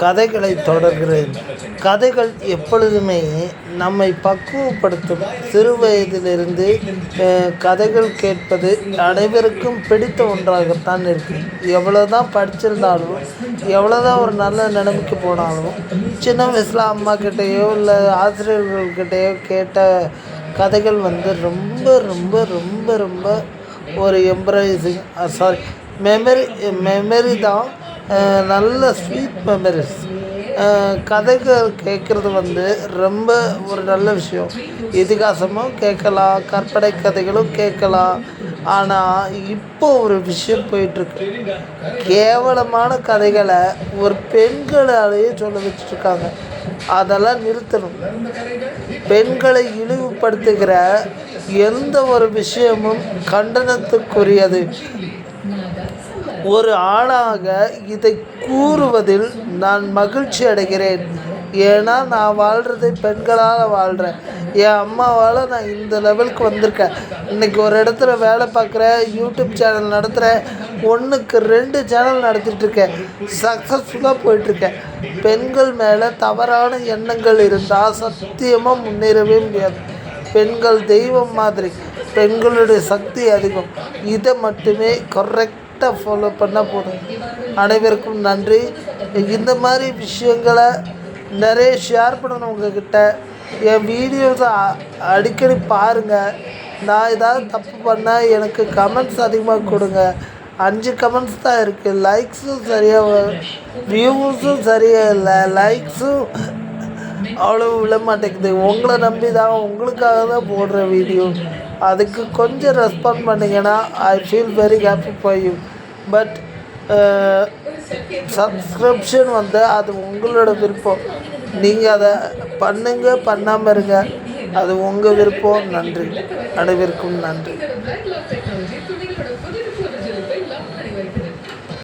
கதைகளை தொடர்கிறேன். கதைகள் எப்பொழுதுமே நம்மை பக்குவப்படுத்தும். சிறு வயதிலிருந்து கதைகள் கேட்பது அனைவருக்கும் பிடித்த ஒன்றாகத்தான் இருக்குது. எவ்வளோதான் படிச்சிருந்தாலும், எவ்வளோதான் ஒரு நல்ல நிலைமைக்கு போனாலும், சின்ன வயசில் அம்மா கிட்டேயோ இல்லை ஆசிரியர்கள்கிட்டேயோ கேட்ட கதைகள் ரொம்ப ரொம்ப ரொம்ப ரொம்ப ஒரு எம்ப்ரைசிங் மெமரி தான். நல்ல ஸ்வீட் மெமரிஸ். கதைகள் கேட்குறது ரொம்ப ஒரு நல்ல விஷயம். இதிகாசமும் கேட்கலாம், கற்பனை கதைகளும் கேட்கலாம். ஆனால் இப்போ ஒரு விஷயம் போயிட்டுருக்கு. கேவலமான கதைகளை ஒரு பெண்களாலேயே சொல்ல வச்சுட்ருக்காங்க. அதெல்லாம் நிறுத்தணும். பெண்களை இழிவுபடுத்துகிற எந்த ஒரு விஷயமும் கண்டனத்துக்குரியது. ஒரு ஆணாக இதை கூறுவதில் நான் மகிழ்ச்சி அடைகிறேன். ஏன்னா நான் வாழ்கிறது பெண்களால் வாழ்கிறேன். என் அம்மாவால் நான் இந்த லெவலுக்கு வந்திருக்கேன். இன்றைக்கி ஒரு இடத்துல வேலை பார்க்குறேன், யூடியூப் சேனல் நடத்துகிறேன், 1க்கு 2 சேனல் நடத்திட்டுருக்கேன், சக்ஸஸ்ஃபுல்லாக போயிட்டுருக்கேன். பெண்கள் மேலே தவறான எண்ணங்கள் இருந்தால் சத்தியமாக முன்னேறவே முடியாது. பெண்கள் தெய்வம் மாதிரி, பெண்களுடைய சக்தி அதிகம். இதை மட்டுமே கரெக்டாக ஃபாலோ பண்ணால் போதும். அனைவருக்கும் நன்றி. இந்த மாதிரி விஷயங்களை நிறைய ஷேர் பண்ணணும் உங்கள்கிட்ட. என் வீடியோஸை அடிக்கடி பாருங்கள். நான் ஏதாவது தப்பு பண்ணால் எனக்கு கமெண்ட்ஸ் அதிகமாக கொடுங்க. 5 கமெண்ட்ஸ் தான் இருக்குது. லைக்ஸும் சரியாக, வியூஸும் சரியாக இல்லை. லைக்ஸும் அவ்வளோ விழ மாட்டேங்குது. உங்களை நம்பி தான், உங்களுக்காக தான் போடுற வீடியோ. அதுக்கு கொஞ்சம் ரெஸ்பாண்ட் பண்ணிங்கன்னா I feel very happy for you. But subscription அது உங்களோட விருப்பம். நீங்கள் அதை பண்ணுங்கள், பண்ணாமல் இருங்க. அது உங்கள் விருப்பம். நன்றி. அனைவருக்கும் நன்றி.